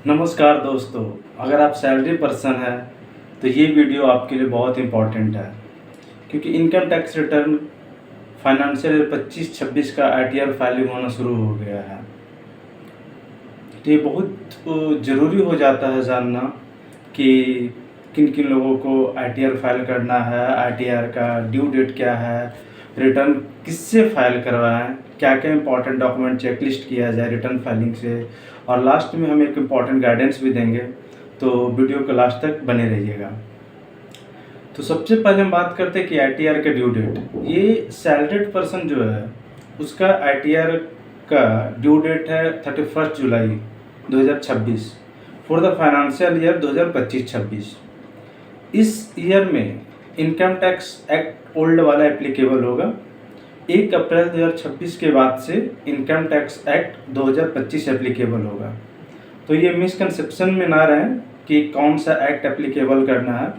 नमस्कार दोस्तों, अगर आप सैलरी पर्सन हैं तो ये वीडियो आपके लिए बहुत इम्पोर्टेंट है क्योंकि income tax return financial year 25-26 का आईटीआर फाइलिंग होना शुरू हो गया है। तो ये बहुत ज़रूरी हो जाता है जानना कि किन किन लोगों को आईटीआर फाइल करना है, आईटीआर का ड्यू डेट क्या है, रिटर्न किससे फाइल करवाएं, क्या क्या इंपॉर्टेंट डॉक्यूमेंट चेकलिस्ट किया जाए रिटर्न फाइलिंग से, और लास्ट में हम एक इम्पॉर्टेंट गाइडेंस भी देंगे। तो वीडियो को लास्ट तक बने रहिएगा। तो सबसे पहले हम बात करते हैं कि आईटीआर का ड्यू डेट। ये सैलरीड पर्सन जो है उसका आईटीआर का ड्यू डेट है 31 जुलाई 2026 फॉर द फाइनेंशियल ईयर 2025-26। इस ईयर में इनकम टैक्स एक्ट ओल्ड वाला एप्लीकेबल होगा। 1 अप्रैल 2026 के बाद से इनकम टैक्स एक्ट 2025 एप्लीकेबल होगा। तो ये मिसकंसेप्शन में ना रहें कि कौन सा एक्ट एप्लीकेबल करना है,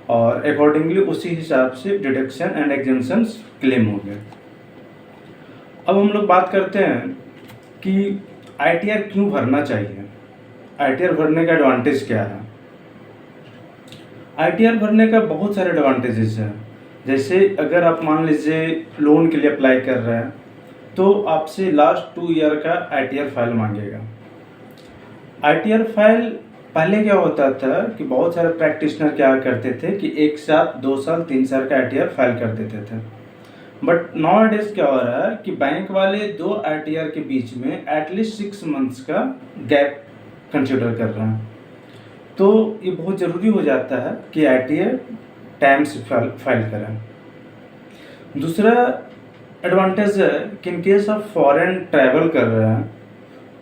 और अकॉर्डिंगली उसी हिसाब से डिडक्शन एंड एग्जेम्पशंस क्लेम होंगे। अब हम लोग बात करते हैं कि आईटीआर क्यों भरना चाहिए, आईटीआर भरने का एडवांटेज क्या है। आईटीआर भरने का बहुत सारे एडवांटेजेस हैं। जैसे अगर आप मान लीजिए लोन के लिए अप्लाई कर रहे हैं तो आपसे लास्ट 2 ईयर का आईटीआर फाइल मांगेगा। आईटीआर फाइल पहले क्या होता था कि बहुत सारे प्रैक्टिशनर क्या करते थे कि 1 साल 2 साल 3 साल का आईटीआर फाइल कर देते थे। बट नाउ डेज क्या हो रहा है कि बैंक वाले 2 आईटीआर के बीच में एटलीस्ट 6 मंथ्स का गैप कंसिडर कर रहे हैं। तो ये बहुत ज़रूरी हो जाता है कि आईटीआर टाइम से फाइल करें। दूसरा एडवांटेज है कि इन केस आप फॉरेन ट्रैवल कर रहे हैं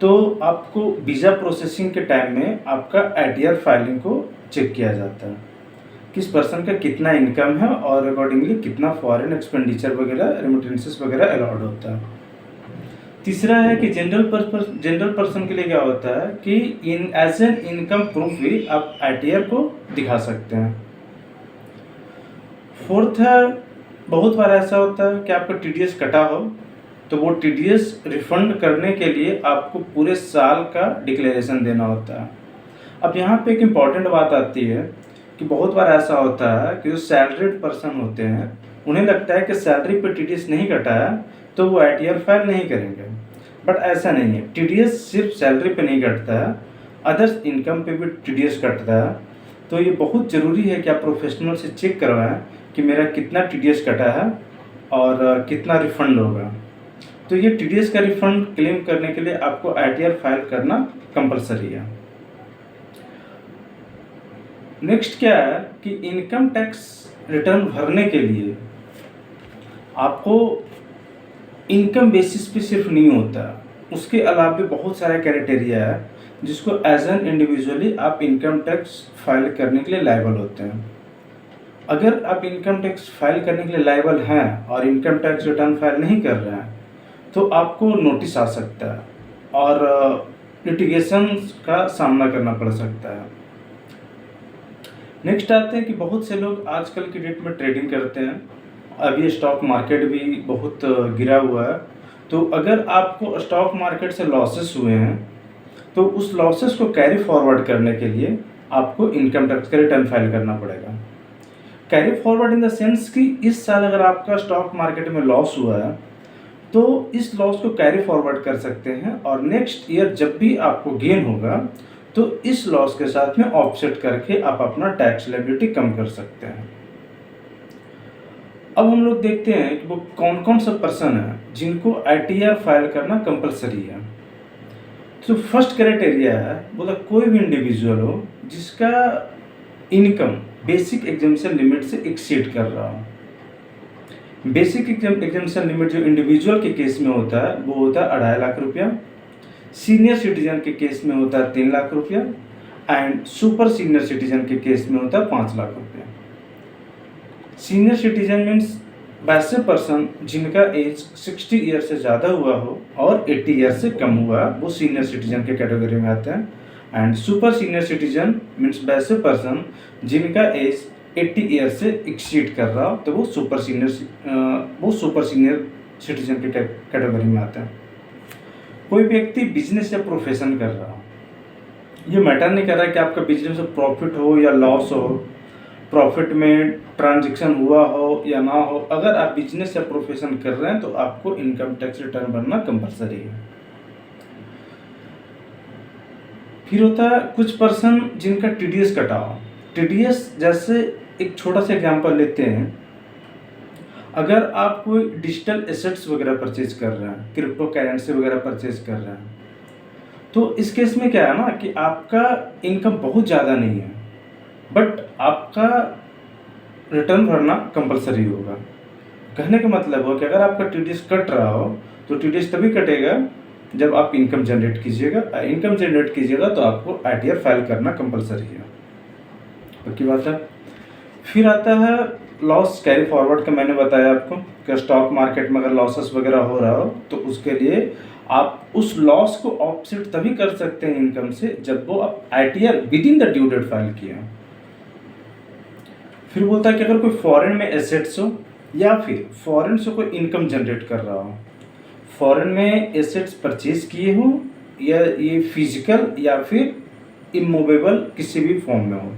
तो आपको वीज़ा प्रोसेसिंग के टाइम में आपका आईटीआर फाइलिंग को चेक किया जाता है, किस पर्सन का कितना इनकम है और अकॉर्डिंगली कितना फॉरेन एक्सपेंडिचर वगैरह रेमिटेंसेस वगैरह अलाउड होता है। तीसरा है कि जनरल पर्सन के लिए क्या होता है कि इन एज एन इनकम प्रूफ भी आप आईटीआर को दिखा सकते हैं। फोर्थ है, बहुत बार ऐसा होता है कि आपका टीडीएस कटा हो तो वो टीडीएस रिफंड करने के लिए आपको पूरे साल का डिक्लेरेशन देना होता है। अब यहाँ पे एक इम्पॉर्टेंट बात आती है कि बहुत बार ऐसा होता है कि जो सैलरीड पर्सन होते हैं उन्हें लगता है कि सैलरी पे टीडीएस नहीं कटा है तो वो आईटीआर फाइल नहीं करेंगे। बट ऐसा नहीं है, टीडीएस सिर्फ सैलरी पे नहीं कटता है, अदर्स इनकम पे भी टीडीएस कटता है। तो ये बहुत ज़रूरी है कि आप प्रोफेशनल से चेक करवाएं कि मेरा कितना टीडीएस कटा है और कितना रिफंड होगा। तो ये टीडीएस का रिफंड क्लेम करने के लिए आपको आईटीआर फाइल करना कंपलसरी है। नेक्स्ट क्या है कि इनकम टैक्स रिटर्न भरने के लिए आपको इनकम बेसिस पे सिर्फ नहीं होता, उसके अलावा भी बहुत सारे क्राइटेरिया है जिसको एज एन इंडिविजुअली आप इनकम टैक्स फाइल करने के लिए लायबल होते हैं। अगर आप इनकम टैक्स फाइल करने के लिए लायबल हैं और इनकम टैक्स रिटर्न फाइल नहीं कर रहे हैं तो आपको नोटिस आ सकता है और लिटिगेशन का सामना करना पड़ सकता है। नेक्स्ट आते हैं कि बहुत से लोग आजकल की डेट में ट्रेडिंग करते हैं। अभी स्टॉक मार्केट भी बहुत गिरा हुआ है, तो अगर आपको स्टॉक मार्केट से लॉसेस हुए हैं तो उस लॉसेस को कैरी फॉरवर्ड करने के लिए आपको इनकम टैक्स का रिटर्न फाइल करना पड़ेगा। Carry forward in the sense कि इस साल अगर आपका स्टॉक मार्केट में लॉस हुआ है तो इस लॉस को कैरी फॉरवर्ड कर सकते हैं और नेक्स्ट ईयर जब भी आपको गेन होगा तो इस लॉस के साथ में ऑफसेट करके आप अपना टैक्स लायबिलिटी कम कर सकते हैं। अब हम लोग देखते हैं कि वो कौन कौन सा पर्सन है जिनको आईटीआर फाइल करना कंपलसरी है। तो फर्स्ट क्राइटेरिया है बोला कोई भी इंडिविजुअल हो जिसका इनकम बेसिक एग्जेम्पशन लिमिट से एक्सीड कर रहा हो। बेसिक एग्जेम्पशन लिमिट जो इंडिविजुअल के केस में होता है वो होता है 2.5 लाख रुपया, सीनियर सिटीजन के केस में होता है 3 लाख रुपया एंड सुपर सीनियर सिटीजन के केस में होता है 5 लाख रुपया। सीनियर सिटीजन मीन्स वैसे पर्सन जिनका एज 60 ईयर से ज़्यादा हुआ हो और 80 ईयर से कम हुआ, वो सीनियर सिटीजन के कैटेगरी में आते हैं। And super senior citizen means वैसे पर्सन जिनका एज 80 ईयर से एक्सीड कर रहा हो तो वो सुपर सीनियर सिटीजन के कैटेगरी में आता है। कोई व्यक्ति बिजनेस या प्रोफेशन कर रहा हो, ये मैटर नहीं कर रहा है कि आपका बिजनेस में प्रॉफिट हो या लॉस हो, प्रॉफिट में ट्रांजैक्शन हुआ हो या ना हो, अगर आप बिजनेस या प्रोफेशन कर रहे हैं तो आपको इनकम टैक्स रिटर्न भरना कंपलसरी है। फिर होता है कुछ पर्सन जिनका टीडीएस कटा हो। टीडीएस जैसे एक छोटा सा एग्जांपल लेते हैं, अगर आप कोई डिजिटल एसेट्स वगैरह परचेज कर रहे हैं, क्रिप्टो करेंसी वगैरह परचेज कर रहे हैं, तो इस केस में क्या है ना कि आपका इनकम बहुत ज़्यादा नहीं है, बट आपका रिटर्न भरना कंपलसरी होगा। कहने का मतलब हो कि अगर आपका टीडीएस कट रहा हो तो टीडीएस तभी कटेगा जब आप इनकम जनरेट कीजिएगा। इनकम जनरेट कीजिएगा तो आपको आईटीआर फाइल करना कंपलसरी है, पक्की बात है। फिर आता है लॉस कैरी फॉरवर्ड का। मैंने बताया आपको कि स्टॉक मार्केट में अगर लॉसेस वगैरह हो रहा हो तो उसके लिए आप उस लॉस को ऑफसेट तभी कर सकते हैं इनकम से जब वो आप ITR within the due date file किया। फिर बोलता है कि अगर कोई फॉरेन में एसेट्स हो या फिर फॉरेन से कोई इनकम जनरेट कर रहा हो, फॉरेन में एसेट्स परचेज किए हो या ये फिजिकल या फिर इमूवेबल किसी भी फॉर्म में हो।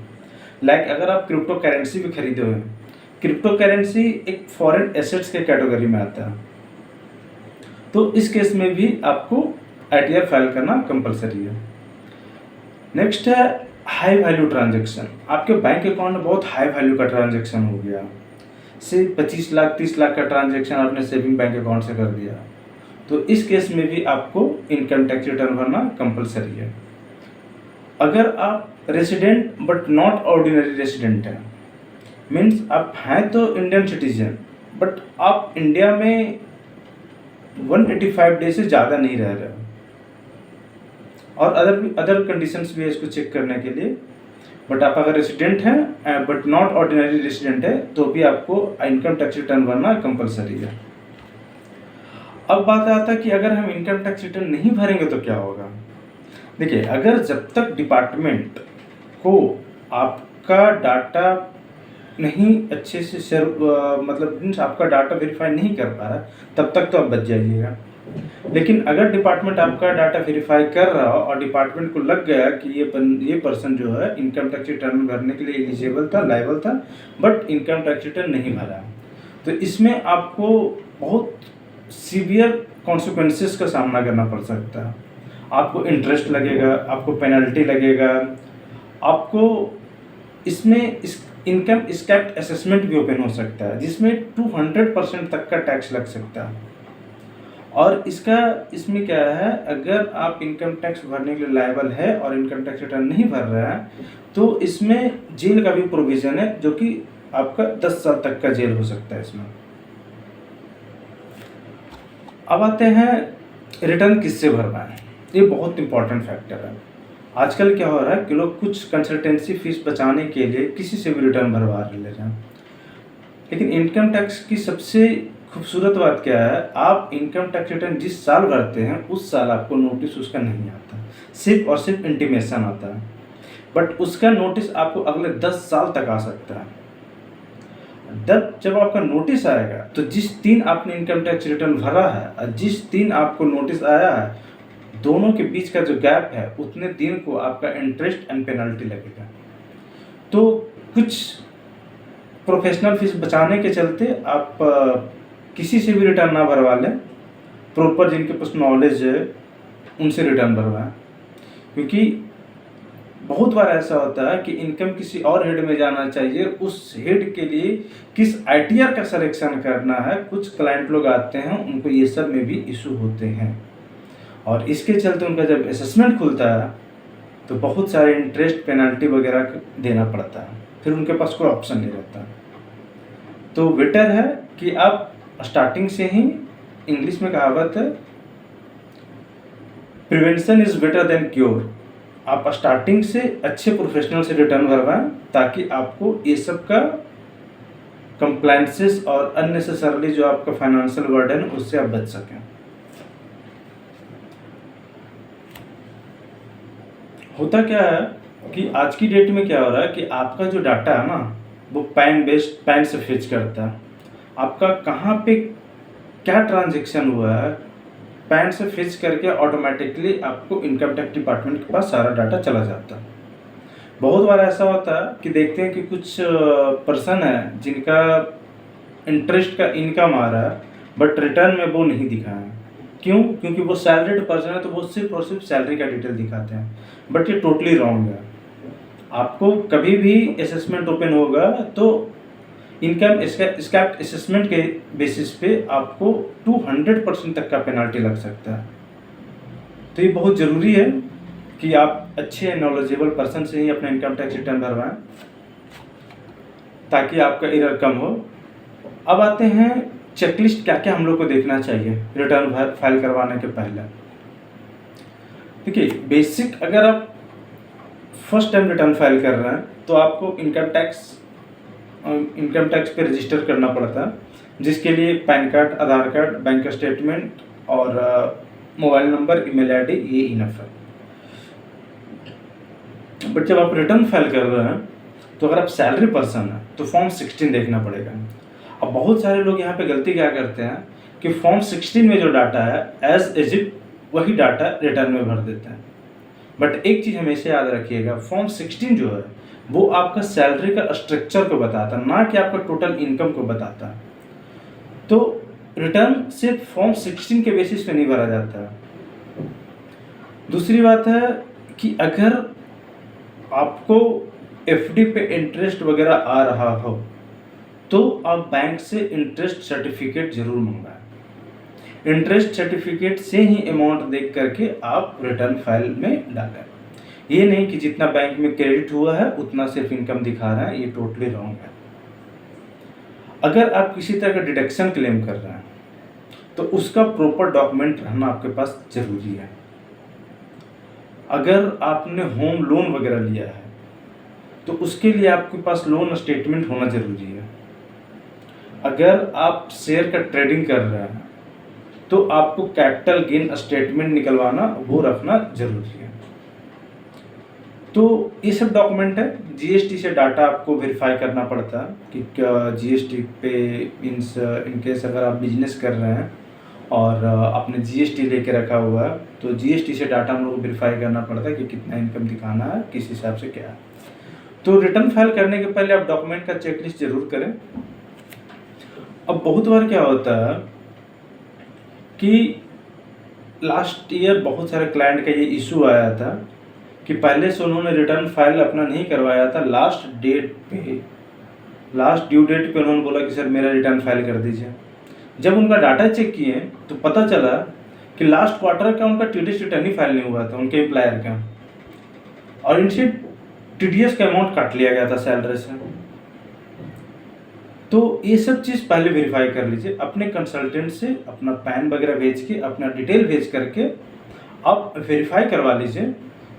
लाइक अगर आप क्रिप्टो करेंसी भी खरीदे हुए हैं, क्रिप्टो करेंसी एक फॉरेन एसेट्स के कैटेगरी में आता है, तो इस केस में भी आपको आईटीआर फाइल करना कंपलसरी है। नेक्स्ट है हाई वैल्यू ट्रांजैक्शन। आपके बैंक अकाउंट में बहुत हाई वैल्यू का ट्रांजैक्शन हो गया, से 25 लाख 30 लाख का ट्रांजैक्शन आपने सेविंग बैंक अकाउंट से कर दिया, तो इस केस में भी आपको इनकम टैक्स रिटर्न भरना कंपलसरी है। अगर आप resident but not ordinary resident हैं, मीन्स आप हैं तो इंडियन सिटीजन बट आप इंडिया में 185 डे से ज़्यादा नहीं रह रहे हो, और अदर कंडीशंस भी है इसको चेक करने के लिए, बट आप अगर रेसिडेंट हैं बट नॉट ऑर्डिनरी रेसिडेंट है तो भी आपको इनकम टैक्स रिटर्न भरना कंपलसरी है। अब बात आता है कि अगर हम इनकम टैक्स रिटर्न नहीं भरेंगे तो क्या होगा। देखिए, अगर जब तक डिपार्टमेंट को आपका डाटा नहीं अच्छे से मतलब मीन्स आपका डाटा वेरीफाई नहीं कर पा रहा, तब तक तो आप बच जाइएगा। लेकिन अगर डिपार्टमेंट आपका डाटा वेरीफाई कर रहा हो और डिपार्टमेंट को लग गया कि ये पर्सन जो है इनकम टैक्स रिटर्न भरने के लिए एलिजिबल था, लायबल था, बट इनकम टैक्स रिटर्न नहीं भरा, तो इसमें आपको बहुत सीवियर कॉन्सिक्वेंसेस का सामना करना पड़ सकता है। आपको इंटरेस्ट लगेगा, आपको पेनल्टी लगेगा, आपको इसमें इनकम स्कैप असेसमेंट भी ओपन हो सकता है जिसमें 200% तक का टैक्स लग सकता है। और इसमें क्या है, अगर आप इनकम टैक्स भरने के लिए लायबल है और इनकम टैक्स रिटर्न नहीं भर रहा है तो इसमें जेल का भी प्रोविज़न है, जो कि आपका 10 साल तक का जेल हो सकता है इसमें। अब आते हैं रिटर्न किससे भरना है। ये बहुत इंपॉर्टेंट फैक्टर है। आजकल क्या हो रहा है कि लोग कुछ कंसल्टेंसी फीस बचाने के लिए किसी से भी रिटर्न भरवा ले रहे हैं, लेकिन इनकम टैक्स की सबसे खूबसूरत बात क्या है, आप इनकम टैक्स रिटर्न जिस साल भरते हैं उस साल आपको नोटिस उसका नहीं आता, सिर्फ और सिर्फ इंटीमेशन आता है, बट उसका नोटिस आपको अगले 10 साल तक आ सकता है। जब आपका नोटिस आएगा तो जिस दिन आपने इनकम टैक्स रिटर्न भरा है और जिस दिन आपको नोटिस आया है, दोनों के बीच का जो गैप है उतने दिन को आपका इंटरेस्ट एंड पेनल्टी लगेगा। तो कुछ प्रोफेशनल फीस बचाने के चलते आप किसी से भी रिटर्न ना भरवा लें, प्रॉपर जिनके पास नॉलेज है उनसे रिटर्न भरवाएं, क्योंकि बहुत बार ऐसा होता है कि इनकम किसी और हेड में जाना चाहिए, उस हेड के लिए किस आईटीआर का सिलेक्शन करना है। कुछ क्लाइंट लोग आते हैं, उनको ये सब में भी इशू होते हैं, और इसके चलते उनका जब असेसमेंट खुलता है तो बहुत सारे इंटरेस्ट पेनल्टी वगैरह देना पड़ता है, फिर उनके पास कोई ऑप्शन नहीं रहता। तो बेटर है कि आप स्टार्टिंग से ही, इंग्लिश में कहावत है prevention is better than cure, आप स्टार्टिंग से अच्छे प्रोफेशनल से रिटर्न भरवाएं ताकि आपको ये सब का कंप्लायंसेस और अननेसेसरली जो आपका फाइनेंशियल बर्डन है उससे आप बच सकें। होता क्या है कि आज की डेट में क्या हो रहा है कि आपका जो डाटा है ना वो पैन से फेच करता है। आपका कहाँ पे क्या ट्रांजैक्शन हुआ है, पैन से फिच करके ऑटोमेटिकली आपको इनकम टैक्स डिपार्टमेंट के पास सारा डाटा चला जाता है। बहुत बार ऐसा होता है कि देखते हैं कि कुछ पर्सन है जिनका इंटरेस्ट का इनकम आ रहा है, बट रिटर्न में वो नहीं दिखाएं। क्यों? क्योंकि वो सैलरीड पर्सन है, तो वो सिर्फ और सिर्फ सैलरी का डिटेल दिखाते हैं, बट ये टोटली रॉन्ग है। आपको कभी भी असेसमेंट ओपन होगा तो इनकम स्कैप असेसमेंट के बेसिस पे आपको 200% तक का पेनाल्टी लग सकता है। तो ये बहुत ज़रूरी है कि आप अच्छे नॉलेजेबल पर्सन से ही अपना इनकम टैक्स रिटर्न भरवाएं, ताकि आपका एरर कम हो। अब आते हैं चेकलिस्ट, क्या क्या हम लोग को देखना चाहिए रिटर्न फाइल करवाने के पहले। देखिए, बेसिक अगर आप फर्स्ट टाइम रिटर्न फाइल कर रहे हैं तो आपको इनकम टैक्स पे रजिस्टर करना पड़ता है, जिसके लिए पैन कार्ड, आधार कार्ड, बैंक स्टेटमेंट और मोबाइल नंबर, ईमेल आईडी, ये इनफ है। बट जब आप रिटर्न फाइल कर रहे हैं तो अगर आप सैलरी पर्सन हैं तो फॉर्म 16 देखना पड़ेगा। अब बहुत सारे लोग यहाँ पे गलती क्या करते हैं कि फॉर्म 16 में जो डाटा है एज इट वही डाटा रिटर्न में भर देते हैं। बट एक चीज़ हमेशा याद रखिएगा, फॉर्म 16 जो है वो आपका सैलरी का स्ट्रक्चर को बताता है, ना कि आपका टोटल इनकम को बताता है। तो रिटर्न सिर्फ फॉर्म 16 के बेसिस पे नहीं भरा जाता है। दूसरी बात है कि अगर आपको एफडी पे इंटरेस्ट वगैरह आ रहा हो तो आप बैंक से इंटरेस्ट सर्टिफिकेट जरूर मंगाएं। इंटरेस्ट सर्टिफिकेट से ही अमाउंट देख करके आप रिटर्न फाइल में डालें। ये नहीं कि जितना बैंक में क्रेडिट हुआ है उतना सिर्फ इनकम दिखा रहा है, ये टोटली रॉन्ग है। अगर आप किसी तरह का डिडक्शन क्लेम कर रहे हैं तो उसका प्रॉपर डॉक्यूमेंट रहना आपके पास जरूरी है। अगर आपने होम लोन वगैरह लिया है तो उसके लिए आपके पास लोन स्टेटमेंट होना जरूरी है। अगर आप शेयर का ट्रेडिंग कर रहे हैं तो आपको कैपिटल गेन स्टेटमेंट निकलवाना, वो रखना जरूरी है। तो ये सब डॉक्यूमेंट है। जीएसटी से डाटा आपको वेरीफाई करना पड़ता है कि जीएसटी पे इनकेस अगर आप बिजनेस कर रहे हैं और आपने जीएसटी लेके रखा हुआ है तो जीएसटी से डाटा हम लोग को वेरीफाई करना पड़ता है कि कितना इनकम दिखाना है, किस हिसाब से क्या है। तो रिटर्न फाइल करने के पहले आप डॉक्यूमेंट का चेकलिस्ट जरूर करें। अब बहुत बार क्या होता है कि लास्ट ईयर बहुत सारे क्लाइंट का ये इशू आया था कि पहले से उन्होंने रिटर्न फाइल अपना नहीं करवाया था, लास्ट ड्यू डेट पे उन्होंने बोला कि सर मेरा रिटर्न फाइल कर दीजिए। जब उनका डाटा चेक किए तो पता चला कि लास्ट क्वार्टर का उनका टीडीएस रिटर्न ही फाइल नहीं हुआ था उनके एम्प्लॉयर का, और इनसे टीडीएस का अमाउंट काट लिया गया था सैलरी से। तो ये सब चीज़ पहले वेरीफाई कर लीजिए अपने कंसल्टेंट से, अपना पैन वगैरह भेज के, अपना डिटेल भेज करके आप वेरीफाई करवा लीजिए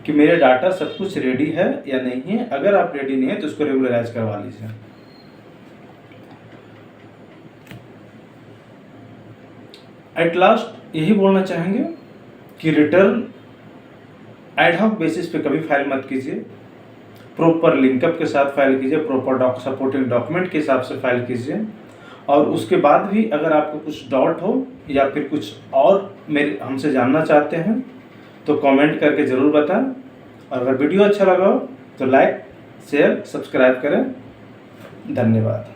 कि मेरे डाटा सब कुछ रेडी है या नहीं है। अगर आप रेडी नहीं है तो उसको रेगुलराइज करवा लीजिए। एट लास्ट यही बोलना चाहेंगे कि रिटर्न एड हॉक बेसिस पे कभी फाइल मत कीजिए, प्रॉपर लिंकअप के साथ फाइल कीजिए, प्रॉपर सपोर्टिंग डॉक्यूमेंट के हिसाब से फाइल कीजिए। और उसके बाद भी अगर आपको कुछ डाउट हो या फिर कुछ और हमसे जानना चाहते हैं तो कमेंट करके ज़रूर बताएं। और अगर वीडियो अच्छा लगा हो तो लाइक, शेयर, सब्सक्राइब करें। धन्यवाद।